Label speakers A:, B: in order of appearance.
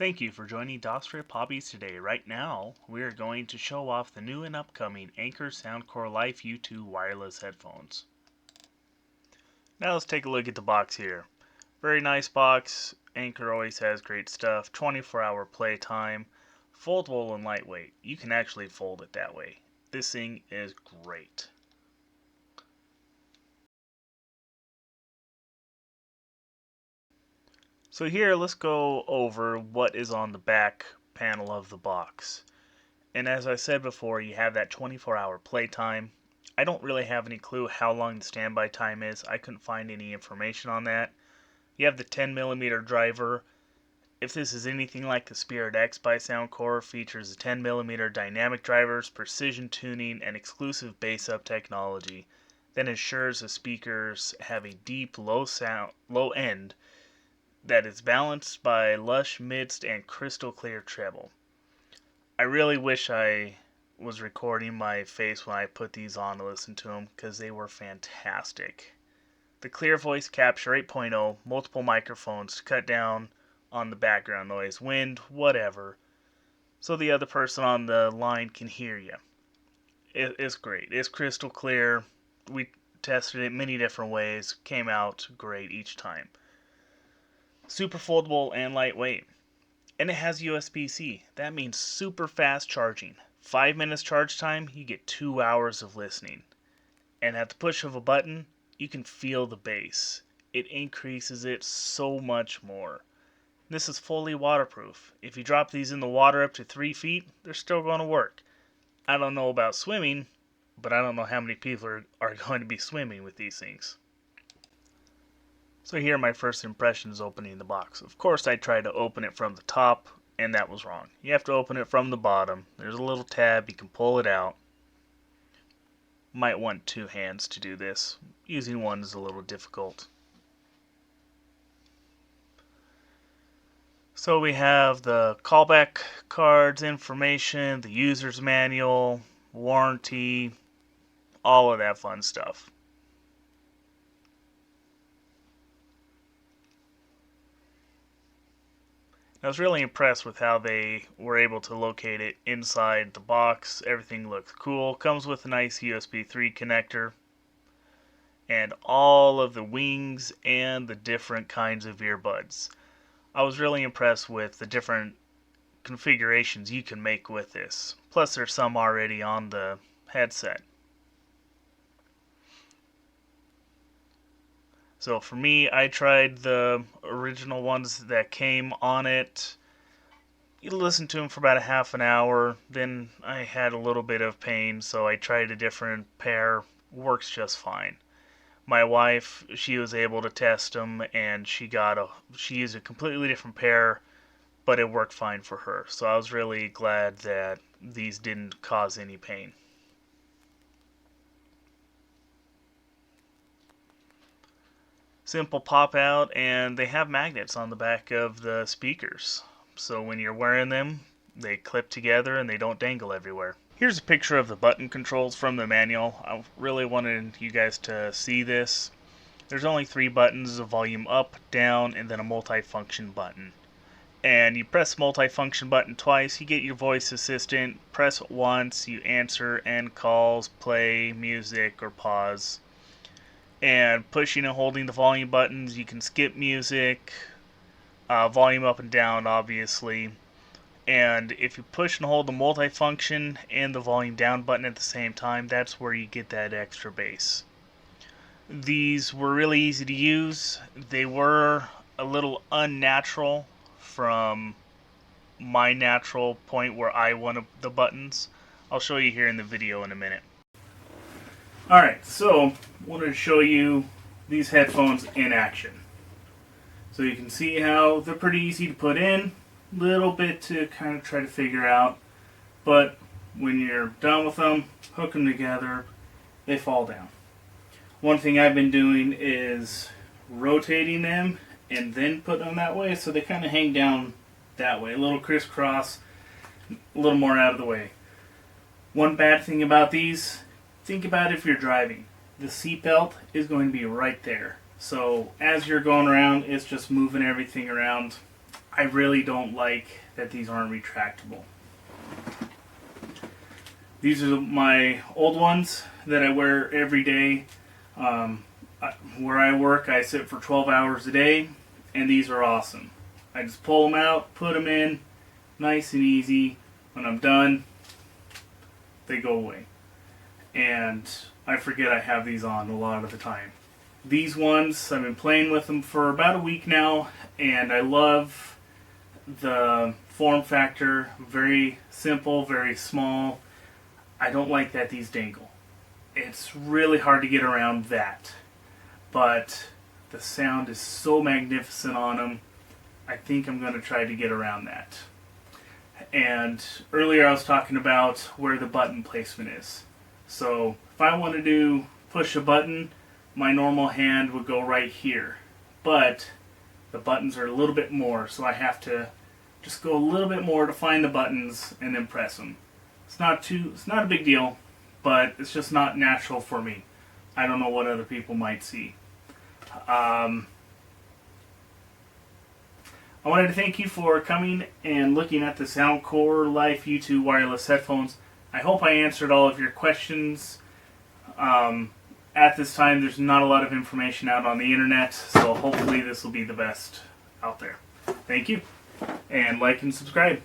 A: Thank you for joining DOS Hobbies today. Right now, we are going to show off the new and upcoming Anker Soundcore Life U2 wireless headphones. Now let's take a look at the box here. Very nice box. Anker always has great stuff. 24-hour playtime. Foldable and lightweight. You can actually fold it that way. This thing is great. So here, let's go over what is on the back panel of the box. And as I said before, you have that 24-hour playtime. I don't really have any clue how long the standby time is. I couldn't find any information on that. You have the 10mm driver. If this is anything like the Spirit X by Soundcore, it features the 10mm dynamic drivers, precision tuning, and exclusive bass up technology that ensures the speakers have a deep low end that is balanced by lush midst and crystal clear treble. I really wish I was recording my face when I put these on to listen to them because they were fantastic. The Clear Voice Capture 8.0, multiple microphones to cut down on the background noise, wind, whatever, so the other person on the line can hear you. It's great. It's crystal clear. We tested it many different ways. Came out great each time. Super foldable and lightweight. And it has USB-C. That means super fast charging. 5 minutes charge time, you get 2 hours of listening. And at the push of a button, you can feel the bass. It increases it so much more. This is fully waterproof. If you drop these in the water up to 3 feet, they're still going to work. I don't know about swimming, but I don't know how many people are going to be swimming with these things. So here are my first impressions opening the box. Of course, I tried to open it from the top, and that was wrong. You have to open it from the bottom. There's a little tab, you can pull it out. Might want 2 hands to do this. Using one is a little difficult. So we have the callback cards information, the user's manual, warranty, all of that fun stuff. I was really impressed with how they were able to locate it inside the box. Everything looks cool. Comes with a nice USB 3 connector. And all of the wings and the different kinds of earbuds. I was really impressed with the different configurations you can make with this. Plus there's some already on the headset. So for me, I tried the original ones that came on it. You listen to them for about a half an hour. Then I had a little bit of pain, so I tried a different pair. Works just fine. My wife, she was able to test them, and she used a completely different pair, but it worked fine for her. So I was really glad that these didn't cause any pain. Simple pop out, and they have magnets on the back of the speakers. So when you're wearing them, they clip together and they don't dangle everywhere. Here's a picture of the button controls from the manual. I really wanted you guys to see this. There's only 3 buttons, a volume up, down, and then a multifunction button. And you press multifunction button twice, you get your voice assistant. Press it once, you answer end calls, play music, or pause. And pushing and holding the volume buttons, you can skip music, volume up and down, obviously. And if you push and hold the multifunction and the volume down button at the same time, that's where you get that extra bass. These were really easy to use. They were a little unnatural from my natural point where I wanted the buttons. I'll show you here in the video in a minute. Alright, so wanted to show you these headphones in action. So you can see how they're pretty easy to put in, little bit to kind of try to figure out, but when you're done with them, hook them together, they fall down. One thing I've been doing is rotating them and then putting them that way, so they kind of hang down that way, a little crisscross, a little more out of the way. One bad thing about these, think about if you're driving. The seatbelt is going to be right there. So as you're going around, it's just moving everything around. I really don't like that these aren't retractable. These are my old ones that I wear every day. Where I work, I sit for 12 hours a day, and these are awesome. I just pull them out, put them in, nice and easy. When I'm done, they go away. And I forget I have these on a lot of the time. These ones, I've been playing with them for about a week now, and I love the form factor. Very simple, very small. I don't like that these dangle. It's really hard to get around that. But the sound is so magnificent on them, I think I'm going to try to get around that. And earlier I was talking about where the button placement is. So if I wanted to push a button, my normal hand would go right here. But the buttons are a little bit more, so I have to just go a little bit more to find the buttons and then press them. It's not a big deal, but it's just not natural for me. I don't know what other people might see. I wanted to thank you for coming and looking at the Soundcore Life U2 wireless headphones. I hope I answered all of your questions. At this time, there's not a lot of information out on the internet, so hopefully this will be the best out there. Thank you, and like and subscribe.